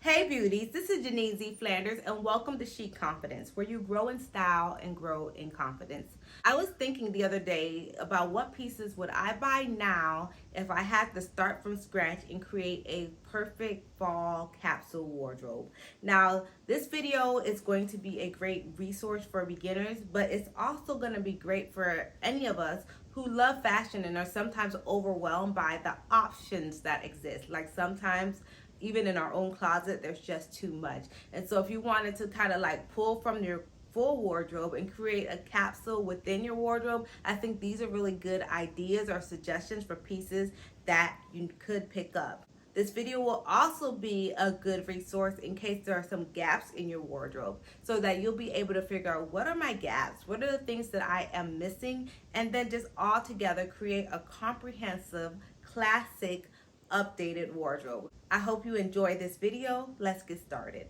Hey beauties, this is Janine Z. Flanders and welcome to Chic Confidence, where you grow in style and grow in confidence. I was thinking the other day about what pieces would I buy now if I had to start from scratch and create a perfect fall capsule wardrobe. Now, this video is going to be a great resource for beginners, but it's also going to be great for any of us who love fashion and are sometimes overwhelmed by the options that exist. Like sometimes even in our own closet, there's just too much. And so if you wanted to kind of like pull from your full wardrobe and create a capsule within your wardrobe, I think these are really good ideas or suggestions for pieces that you could pick up. This video will also be a good resource in case there are some gaps in your wardrobe, so that you'll be able to figure out what are my gaps, what are the things that I am missing, and then just all together create a comprehensive, classic, updated wardrobe. I hope you enjoy this video. Let's get started.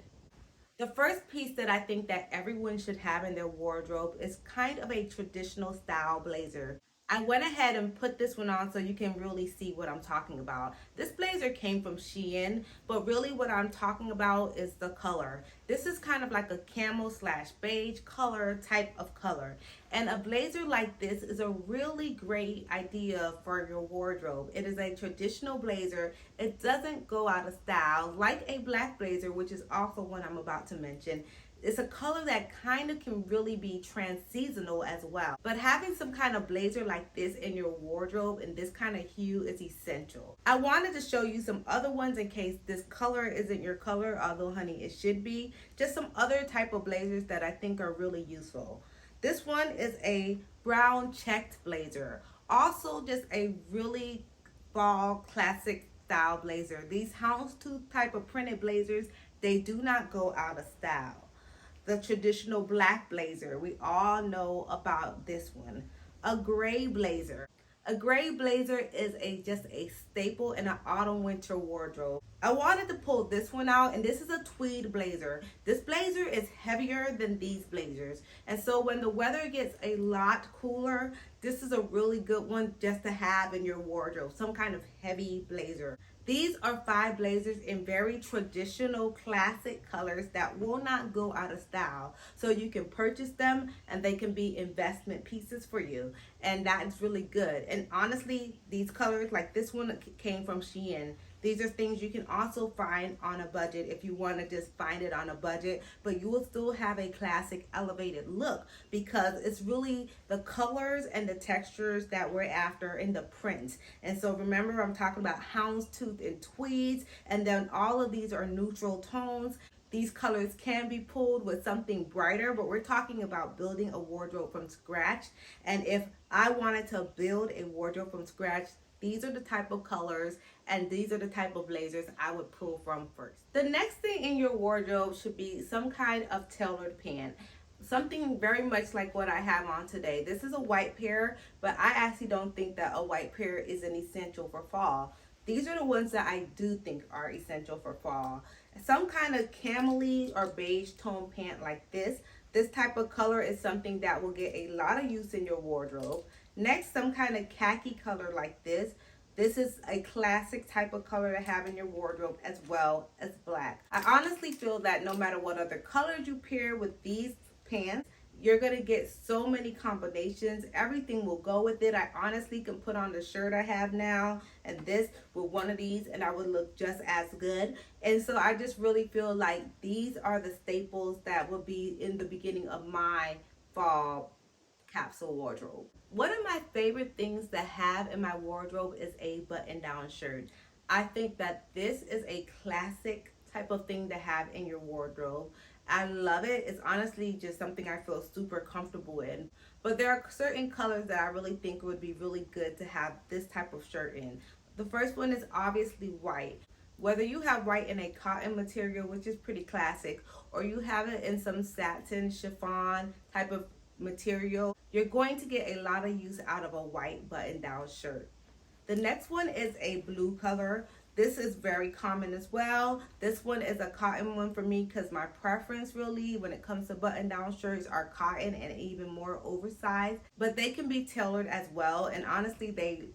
The first piece that I think that everyone should have in their wardrobe is kind of a traditional style blazer. I went ahead and put this one on so you can really see what I'm talking about. This blazer came from Shein, but really what I'm talking about is the color. This is kind of like a camel slash beige color type of color. And a blazer like this is a really great idea for your wardrobe. It is a traditional blazer. It doesn't go out of style like a black blazer, which is also one I'm about to mention. It's a color that kind of can really be trans-seasonal as well. But having some kind of blazer like this in your wardrobe in this kind of hue is essential. I wanted to show you some other ones in case this color isn't your color, although honey, it should be. Just some other type of blazers that I think are really useful. This one is a brown checked blazer. Also just a really fall classic style blazer. These houndstooth type of printed blazers, they do not go out of style. The traditional black blazer, we all know about this one. A gray blazer. A gray blazer is just a staple in an autumn winter wardrobe. I wanted to pull this one out, and this is a tweed blazer. This blazer is heavier than these blazers, and so when the weather gets a lot cooler, this is a really good one just to have in your wardrobe, some kind of heavy blazer. These are 5 blazers in very traditional classic colors that will not go out of style. So you can purchase them and they can be investment pieces for you. And that's really good. And honestly, these colors like this one came from Shein. These are things you can also find on a budget if you want to just find it on a budget, but you will still have a classic elevated look because it's really the colors and the textures that we're after in the prints. And so remember, I'm talking about houndstooth and tweeds, and then all of these are neutral tones. These colors can be pulled with something brighter, but we're talking about building a wardrobe from scratch. And if I wanted to build a wardrobe from scratch, these are the type of colors and these are the type of blazers I would pull from first. The next thing in your wardrobe should be some kind of tailored pant. Something very much like what I have on today. This is a white pair, but I actually don't think that a white pair is an essential for fall. These are the ones that I do think are essential for fall. Some kind of camely or beige tone pant like this. This type of color is something that will get a lot of use in your wardrobe. Next, some kind of khaki color like this. This is a classic type of color to have in your wardrobe as well as black. I honestly feel that no matter what other colors you pair with these pants, you're going to get so many combinations. Everything will go with it. I honestly can put on the shirt I have now and this with one of these and I would look just as good. And so I just really feel like these are the staples that will be in the beginning of my fall capsule wardrobe. One of my favorite things to have in my wardrobe is a button-down shirt. I think that this is a classic type of thing to have in your wardrobe. I love it. It's honestly just something I feel super comfortable in. But there are certain colors that I really think would be really good to have this type of shirt in. The first one is obviously white. Whether you have white in a cotton material, which is pretty classic, or you have it in some satin, chiffon type of material, you're going to get a lot of use out of a white button-down shirt. The next one is a blue color. This is very common as well. This one is a cotton one for me because my preference really when it comes to button-down shirts are cotton and even more oversized, but they can be tailored as well, and honestly they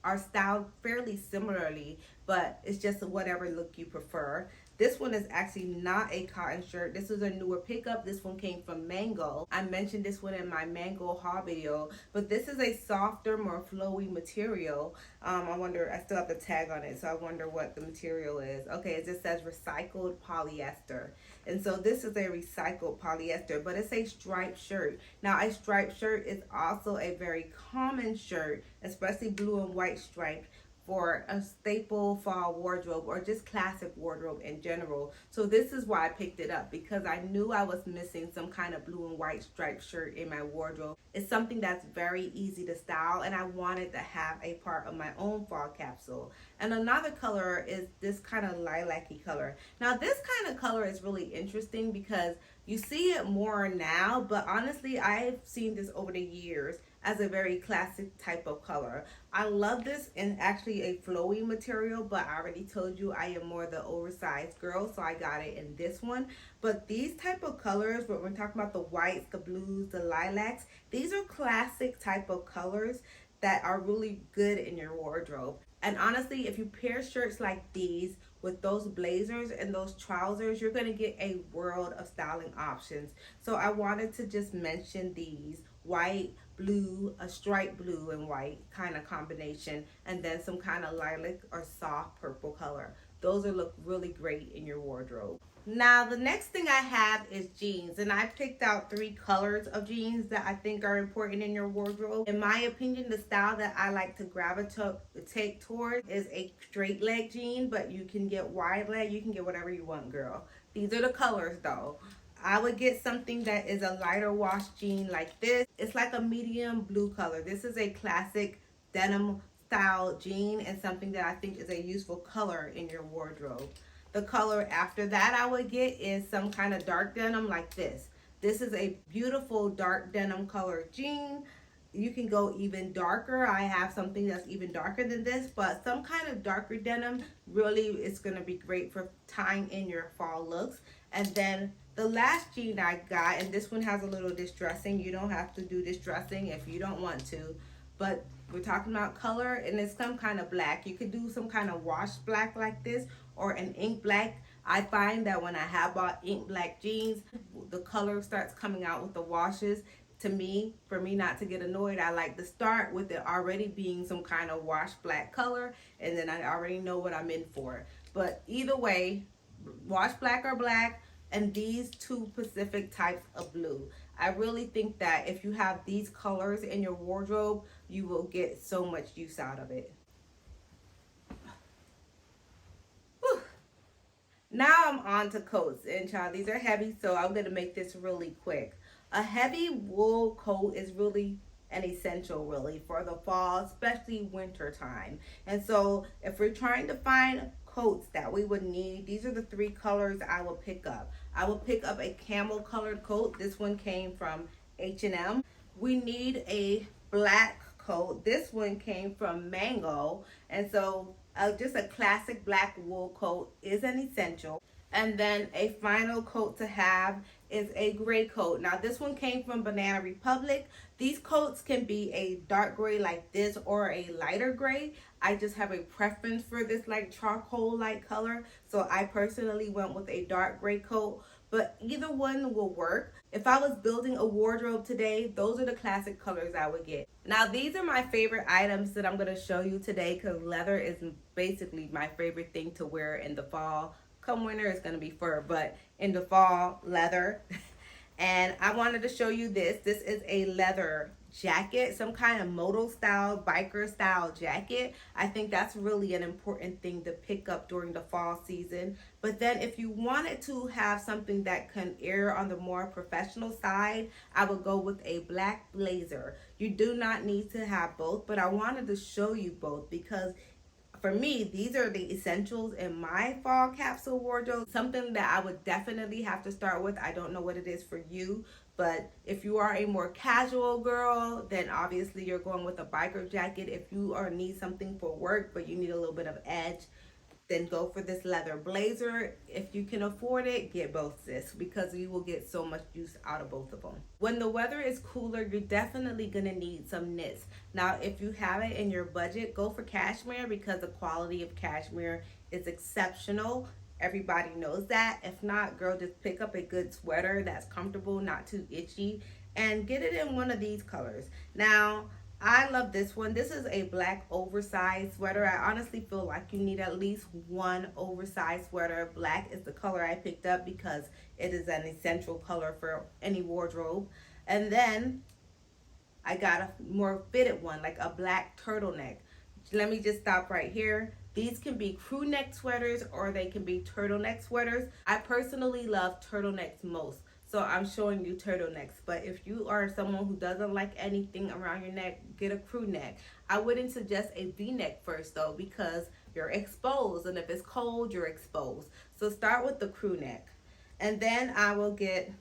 are styled fairly similarly, but it's just whatever look you prefer. This one is actually not a cotton shirt. This is a newer pickup. This one came from Mango. I mentioned this one in my Mango haul video, but this is a softer, more flowy material. I wonder, I still have the tag on it, so I wonder what the material is. Okay, it just says recycled polyester. And so this is a recycled polyester, but it's a striped shirt. Now, a striped shirt is also a very common shirt, especially blue and white striped, for a staple fall wardrobe or just classic wardrobe in general. So this is why I picked it up, because I knew I was missing some kind of blue and white striped shirt in my wardrobe. It's something that's very easy to style, and I wanted to have a part of my own fall capsule. And another color is this kind of lilac-y color. Now this kind of color is really interesting because you see it more now, but honestly I've seen this over the years as a very classic type of color. I love this in actually a flowy material, but I already told you I am more the oversized girl, so I got it in this one. But these type of colors, when we're talking about the whites, the blues, the lilacs, these are classic type of colors that are really good in your wardrobe. And honestly, if you pair shirts like these with those blazers and those trousers, you're gonna get a world of styling options. So I wanted to just mention these: white, blue, a striped blue and white kind of combination, and then some kind of lilac or soft purple color. Those will look really great in your wardrobe. Now the next thing I have is jeans, and I picked out 3 colors of jeans that I think are important in your wardrobe. In my opinion, the style that I like to gravitate toward is a straight leg jean, but you can get wide leg, you can get whatever you want, girl. These are the colors though. I would get something that is a lighter wash jean like this. It's like a medium blue color. This is a classic denim style jean and something that I think is a useful color in your wardrobe. The color after that I would get is some kind of dark denim like this. This is a beautiful dark denim color jean. You can go even darker. I have something that's even darker than this, but some kind of darker denim really is going to be great for tying in your fall looks. And then the last jean I got, and this one has a little distressing. You don't have to do distressing if you don't want to, but we're talking about color, and it's some kind of black. You could do some kind of wash black like this, or an ink black. I find that when I have bought ink black jeans, the color starts coming out with the washes. To me, for me not to get annoyed, I like to start with it already being some kind of wash black color, and then I already know what I'm in for. But either way, wash black or black, and these 2 specific types of blue. I really think that if you have these colors in your wardrobe, you will get so much use out of it. Whew. Now I'm on to coats, and child, these are heavy, so I'm gonna make this really quick. A heavy wool coat is really an essential really for the fall, especially winter time. And so if we're trying to find coats that we would need, these are the 3 colors I will pick up. I will pick up a camel colored coat. This one came from H&M. We need a black coat. This one came from Mango. And so just a classic black wool coat is an essential. And then a final coat to have is a gray coat. Now this one came from Banana Republic. These coats can be a dark gray like this or a lighter gray. I just have a preference for this like charcoal light color, so I personally went with a dark gray coat, but either one will work. If I was building a wardrobe today, those are the classic colors I would get. Now these are my favorite items that I'm going to show you today, because leather is basically my favorite thing to wear in the fall. Come winter, it's going to be fur, but in the fall, leather. And I wanted to show you this. This is a leather jacket, some kind of moto style, biker style jacket. I think that's really an important thing to pick up during the fall season. But then if you wanted to have something that can err on the more professional side, I would go with a black blazer. You do not need to have both, but I wanted to show you both because for me, these are the essentials in my fall capsule wardrobe. Something that I would definitely have to start with. I don't know what it is for you, but if you are a more casual girl, then obviously you're going with a biker jacket. If you need something for work, but you need a little bit of edge, then go for this leather blazer. If you can afford it, get both, sis, because you will get so much use out of both of them. When the weather is cooler, you're definitely gonna need some knits. Now, if you have it in your budget, go for cashmere, because the quality of cashmere is exceptional. everybody knows that. If not, girl, just pick up a good sweater that's comfortable, not too itchy, and get it in one of these colors. Now, I love this one. This is a black oversized sweater. I honestly feel like you need at least one oversized sweater. Black is the color I picked up because it is an essential color for any wardrobe. And then I got a more fitted one, like a black turtleneck. Let me just stop right here. These can be crew neck sweaters or they can be turtleneck sweaters. I personally love turtlenecks most. So I'm showing you turtlenecks. But if you are someone who doesn't like anything around your neck, get a crew neck. I wouldn't suggest a V-neck first though, because you're exposed, and if it's cold, you're exposed. So start with the crew neck. And then I will get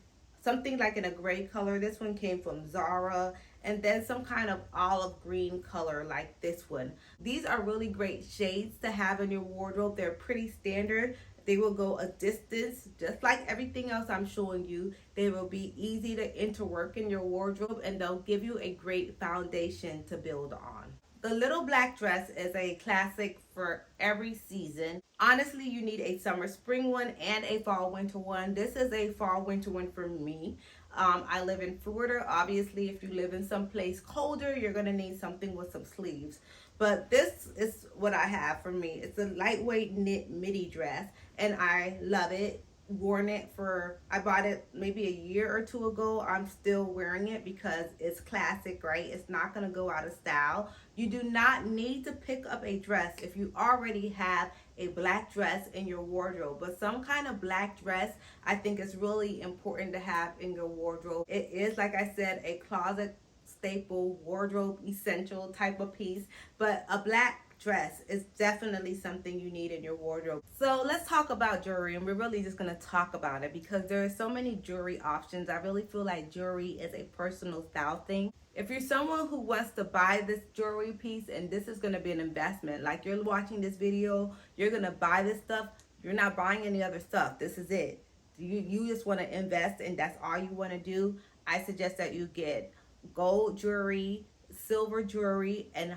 something like in a gray color. This one came from Zara. And then some kind of olive green color like this one. These are really great shades to have in your wardrobe. They're pretty standard. They will go a distance, just like everything else I'm showing you. They will be easy to interwork in your wardrobe, and they'll give you a great foundation to build on. The little black dress is a classic for every season. Honestly, you need a summer spring one and a fall winter one. This is a fall winter one for me. I live in Florida. Obviously, if you live in some place colder, you're going to need something with some sleeves. But this is what I have for me. It's a lightweight knit midi dress, and I love it. Worn it for, I bought it maybe a year or two ago. I'm still wearing it because it's classic, right? It's not going to go out of style. You do not need to pick up a dress if you already have a black dress in your wardrobe. But some kind of black dress I think is really important to have in your wardrobe. It is, like I said, a closet staple, wardrobe essential type of piece. But a black dress is definitely something you need in your wardrobe. So let's talk about jewelry, and we're really just going to talk about it because there are so many jewelry options. I really feel like jewelry is a personal style thing. If you're someone who wants to buy this jewelry piece and this is going to be an investment, like you're watching this video, you're going to buy this stuff, you're not buying any other stuff. This is it. You just want to invest and that's all you want to do. I suggest that you get gold jewelry, silver jewelry, and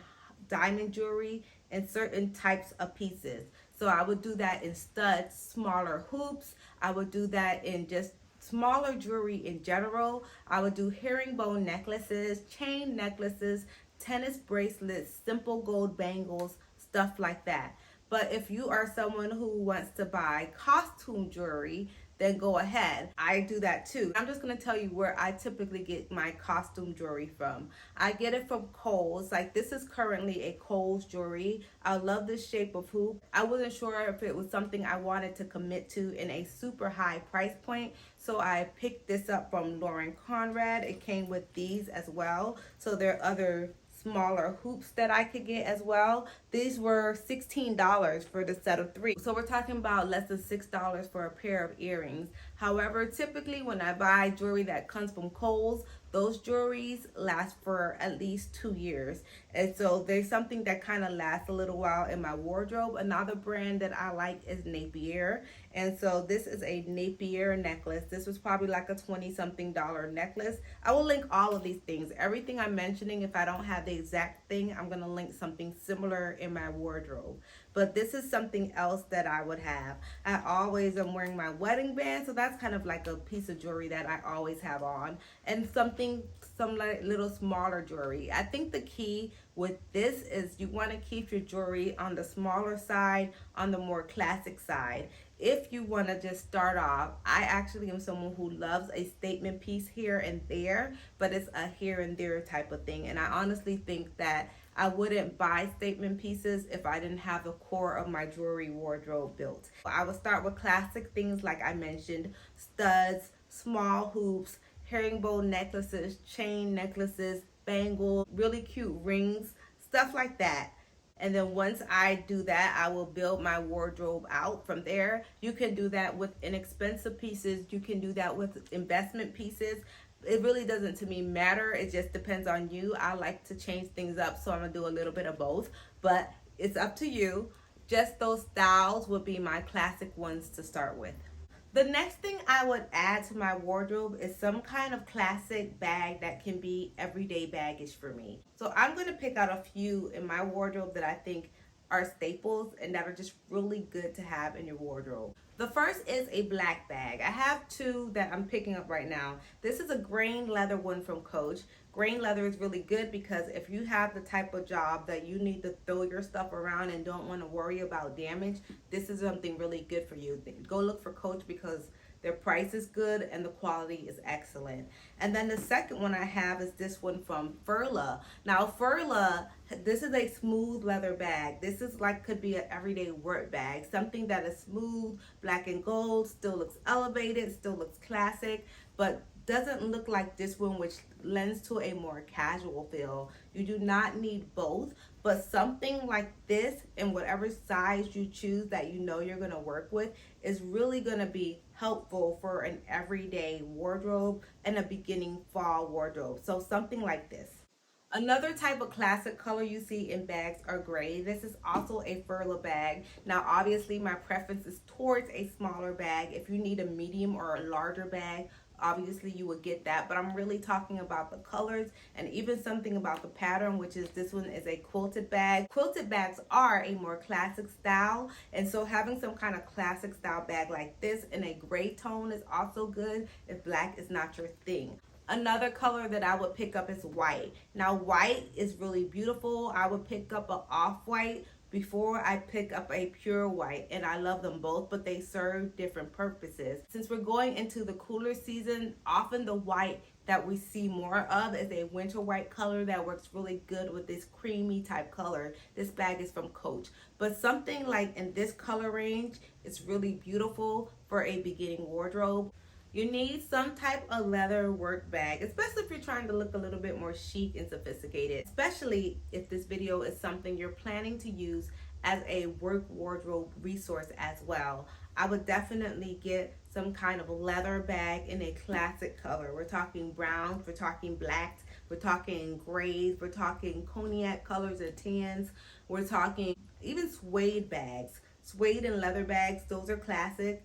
diamond jewelry and certain types of pieces. So I would do that in studs, smaller hoops. I would do that in just smaller jewelry in general. I would do herringbone necklaces, chain necklaces, tennis bracelets, simple gold bangles, stuff like that. But if you are someone who wants to buy costume jewelry, then go ahead. I do that too. I'm just going to tell you where I typically get my costume jewelry from. I get it from Kohl's. Like this is currently a Kohl's jewelry. I love this shape of hoop. I wasn't sure if it was something I wanted to commit to in a super high price point. So I picked this up from Lauren Conrad. It came with these as well. So there are other smaller hoops that I could get as well. These were $16 for the set of 3. So we're talking about less than $6 for a pair of earrings. However, typically when I buy jewelry that comes from Kohl's, those jewelries last for at least 2 years. And so there's something that kind of lasts a little while in my wardrobe. Another brand that I like is Napier. And so this is a Napier necklace. This was probably like a 20-something dollar necklace. I will link all of these things. Everything I'm mentioning, if I don't have the exact thing, I'm going to link something similar in my wardrobe. But this is something else that I would have. I always am wearing my wedding band, so that's kind of like a piece of jewelry that I always have on. And some like little smaller jewelry. I think the key with this is you want to keep your jewelry on the smaller side, on the more classic side. If you want to just start off, I actually am someone who loves a statement piece here and there, but it's a here and there type of thing. And I honestly think that I wouldn't buy statement pieces if I didn't have the core of my jewelry wardrobe built. I would start with classic things like I mentioned, studs, small hoops, herringbone necklaces, chain necklaces, bangles, really cute rings, stuff like that. And then once I do that, I will build my wardrobe out from there. You can do that with inexpensive pieces. You can do that with investment pieces. It really doesn't to me matter. It just depends on you. I like to change things up, so I'm gonna do a little bit of both, but it's up to you. Just those styles would be my classic ones to start with. The next thing I would add to my wardrobe is some kind of classic bag that can be everyday baggage for me. So I'm going to pick out a few in my wardrobe that I think are staples and that are just really good to have in your wardrobe. The first is a black bag. I have two that I'm picking up right now. This is a grain leather one from Coach. Grain leather is really good because if you have the type of job that you need to throw your stuff around and don't want to worry about damage, this is something really good for you. Go look for Coach because their price is good and the quality is excellent. And then the second one I have is this one from Furla. Now Furla, this is a smooth leather bag. This is like could be an everyday work bag. Something that is smooth, black and gold, still looks elevated, still looks classic, but doesn't look like this one, which lends to a more casual feel. You do not need both, but something like this in whatever size you choose that you know you're going to work with is really going to be helpful for an everyday wardrobe and a beginning fall wardrobe. So something like this. Another type of classic color you see in bags are gray. This is also a Furla bag. Now obviously my preference is towards a smaller bag. If you need a medium or a larger bag, obviously you would get that, but I'm really talking about the colors and even something about the pattern, which is this one is a quilted bag. Quilted bags are a more classic style, and so having some kind of classic style bag like this in a gray tone is also good if black is not your thing. Another color that I would pick up is white. Now white is really beautiful. I would pick up an off-white before I pick up a pure white, and I love them both, but they serve different purposes. Since we're going into the cooler season, often the white that we see more of is a winter white color that works really good with this creamy type color. This bag is from Coach, but something like in this color range is really beautiful for a beginning wardrobe. You need some type of leather work bag, especially if you're trying to look a little bit more chic and sophisticated, especially if this video is something you're planning to use as a work wardrobe resource as well. I would definitely get some kind of leather bag in a classic color. We're talking browns, we're talking blacks, we're talking grays, we're talking cognac colors and tans, we're talking even suede bags. Suede and leather bags, those are classic.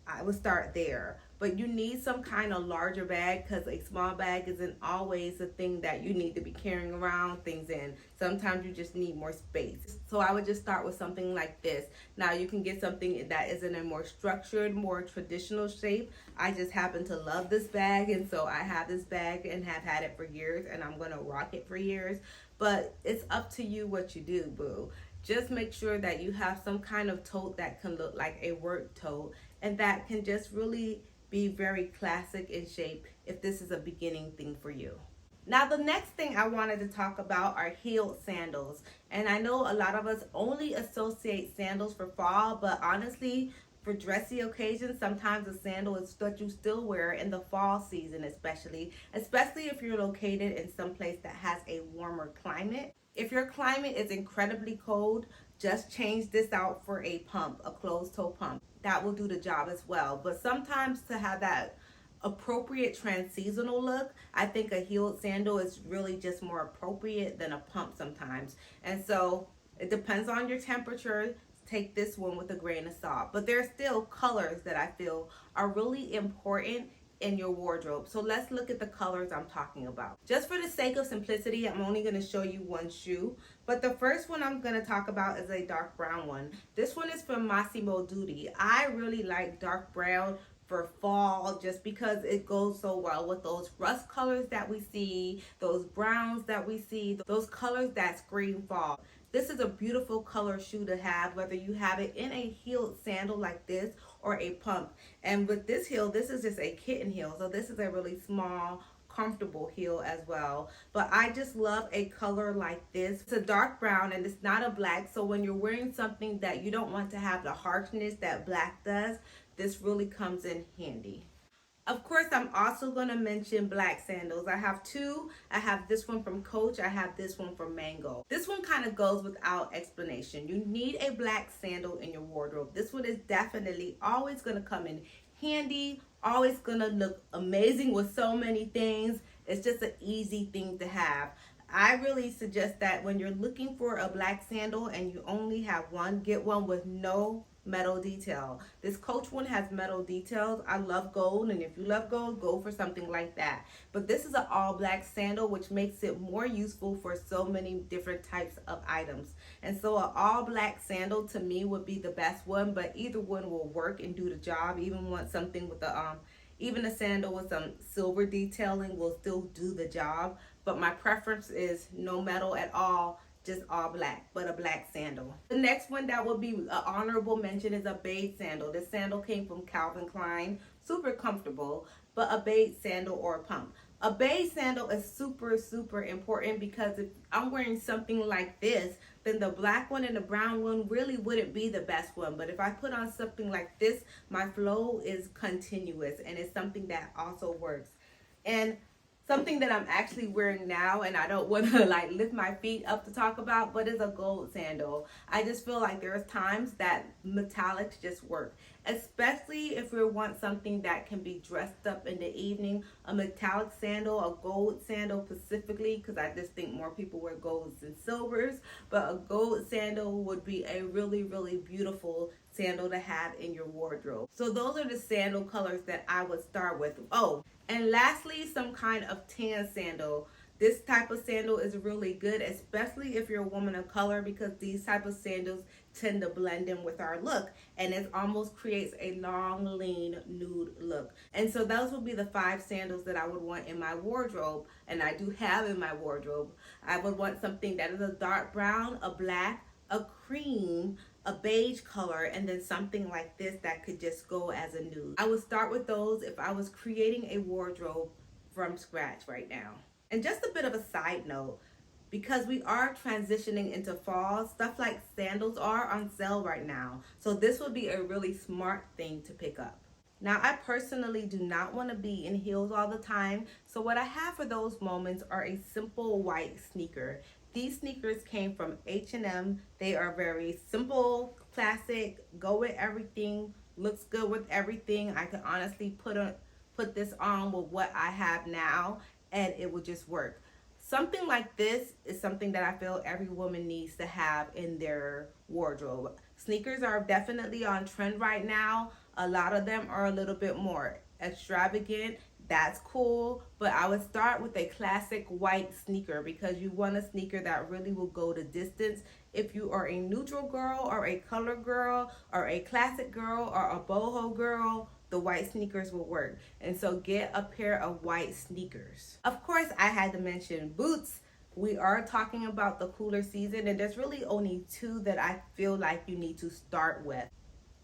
I would start there. But you need some kind of larger bag because a small bag isn't always the thing that you need to be carrying around things in. Sometimes you just need more space. So I would just start with something like this. Now you can get something that is in a more structured, more traditional shape. I just happen to love this bag, and so I have this bag and have had it for years, and I'm going to rock it for years. But it's up to you what you do, boo. Just make sure that you have some kind of tote that can look like a work tote and that can just really be very classic in shape if this is a beginning thing for you. Now the next thing I wanted to talk about are heeled sandals. And I know a lot of us only associate sandals for fall, but honestly, for dressy occasions, sometimes a sandal is what you still wear in the fall season, especially if you're located in some place that has a warmer climate. If your climate is incredibly cold, just change this out for a pump, a closed toe pump. That will do the job as well. But sometimes to have that appropriate trans-seasonal look, I think a heeled sandal is really just more appropriate than a pump sometimes. And so it depends on your temperature. Take this one with a grain of salt. But there are still colors that I feel are really important in your wardrobe. So let's look at the colors I'm talking about. Just for the sake of simplicity, I'm only going to show you one shoe, but the first one I'm going to talk about is a dark brown one. This one is from Massimo Dutti. I really like dark brown for fall just because it goes so well with those rust colors that we see, those browns that we see, those colors that scream fall. This is a beautiful color shoe to have, whether you have it in a heeled sandal like this or a pump. And with this heel, this is just a kitten heel. So this is a really small, comfortable heel as well. But I just love a color like this. It's a dark brown and it's not a black. So when you're wearing something that you don't want to have the harshness that black does, this really comes in handy. Of course, I'm also going to mention black sandals. I have two. I have this one from Coach. I have this one from Mango. This one kind of goes without explanation. You need a black sandal in your wardrobe. This one is definitely always going to come in handy, always going to look amazing with so many things. It's just an easy thing to have. I really suggest that when you're looking for a black sandal and you only have one, get one with no metal detail. This Coach one has metal details. I love gold, and if you love gold, go for something like that. But this is an all black sandal, which makes it more useful for so many different types of items. And so an all black sandal to me would be the best one, but either one will work and do the job. Even a sandal with some silver detailing will still do the job, but my preference is no metal at all, just all black, but a black sandal. The next one that would be an honorable mention is a beige sandal. This sandal came from Calvin Klein, super comfortable, but a beige sandal or a pump. A beige sandal is super, super important because if I'm wearing something like this, then the black one and the brown one really wouldn't be the best one. But if I put on something like this, my flow is continuous, and it's something that also works. And something that I'm actually wearing now, and I don't want to like lift my feet up to talk about, but it's a gold sandal. I just feel like there's times that metallics just work, especially if you want something that can be dressed up in the evening. A metallic sandal, a gold sandal specifically, because I just think more people wear golds than silvers, but a gold sandal would be a really, really beautiful sandal to have in your wardrobe. So those are the sandal colors that I would start with. Oh, and lastly, some kind of tan sandal. This type of sandal is really good, especially if you're a woman of color, because these type of sandals tend to blend in with our look, and it almost creates a long, lean, nude look. And so those would be the 5 sandals that I would want in my wardrobe, and I do have in my wardrobe. I would want something that is a dark brown, a black, a cream, a beige color, and then something like this that could just go as a nude. I would start with those if I was creating a wardrobe from scratch right now. And just a bit of a side note, because we are transitioning into fall, stuff like sandals are on sale right now. So this would be a really smart thing to pick up. Now, I personally do not want to be in heels all the time. So what I have for those moments are a simple white sneaker. These sneakers came from H&M. They are very simple, classic, go with everything, looks good with everything. I could honestly put this on with what I have now, and it would just work. Something like this is something that I feel every woman needs to have in their wardrobe. Sneakers are definitely on trend right now. A lot of them are a little bit more extravagant. That's cool, but I would start with a classic white sneaker because you want a sneaker that really will go the distance. If you are a neutral girl or a color girl or a classic girl or a boho girl, the white sneakers will work. And so get a pair of white sneakers. Of course, I had to mention boots. We are talking about the cooler season, and there's really only 2 that I feel like you need to start with.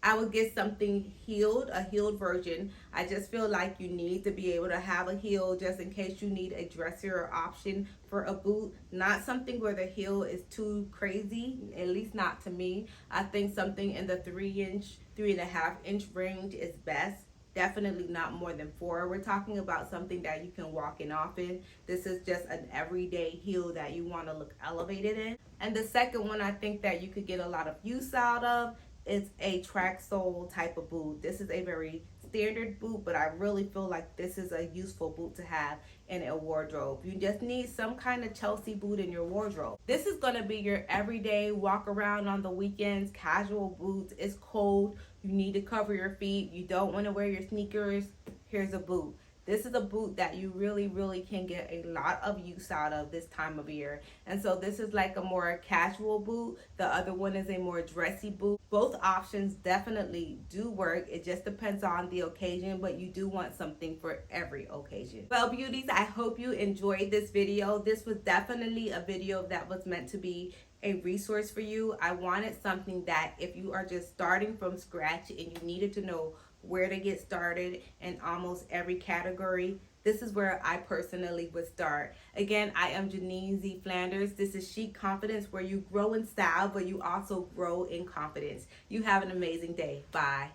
I would get something heeled, a heeled version. I just feel like you need to be able to have a heel just in case you need a dressier option for a boot. Not something where the heel is too crazy, at least not to me. I think something in the 3.5 inch range is best. Definitely not more than 4. We're talking about something that you can walk in often. This is just an everyday heel that you want to look elevated in. And the second one I think that you could get a lot of use out of is a track sole type of boot. This is a very standard boot, but I really feel like this is a useful boot to have in a wardrobe. You just need some kind of Chelsea boot in your wardrobe. This is going to be your everyday walk around on the weekends, casual boots. It's cold. You need to cover your feet. You don't want to wear your sneakers. Here's a boot. This is a boot that you really, really can get a lot of use out of this time of year. And so this is like a more casual boot. The other one is a more dressy boot. Both options definitely do work. It just depends on the occasion, but you do want something for every occasion. Well, beauties, I hope you enjoyed this video. This was definitely a video that was meant to be a resource for you. I wanted something that if you are just starting from scratch and you needed to know where to get started in almost every category, this is where I personally would start. Again, I am Janine Z. Flanders. This is Chic Confidence, where you grow in style, but you also grow in confidence. You have an amazing day. Bye.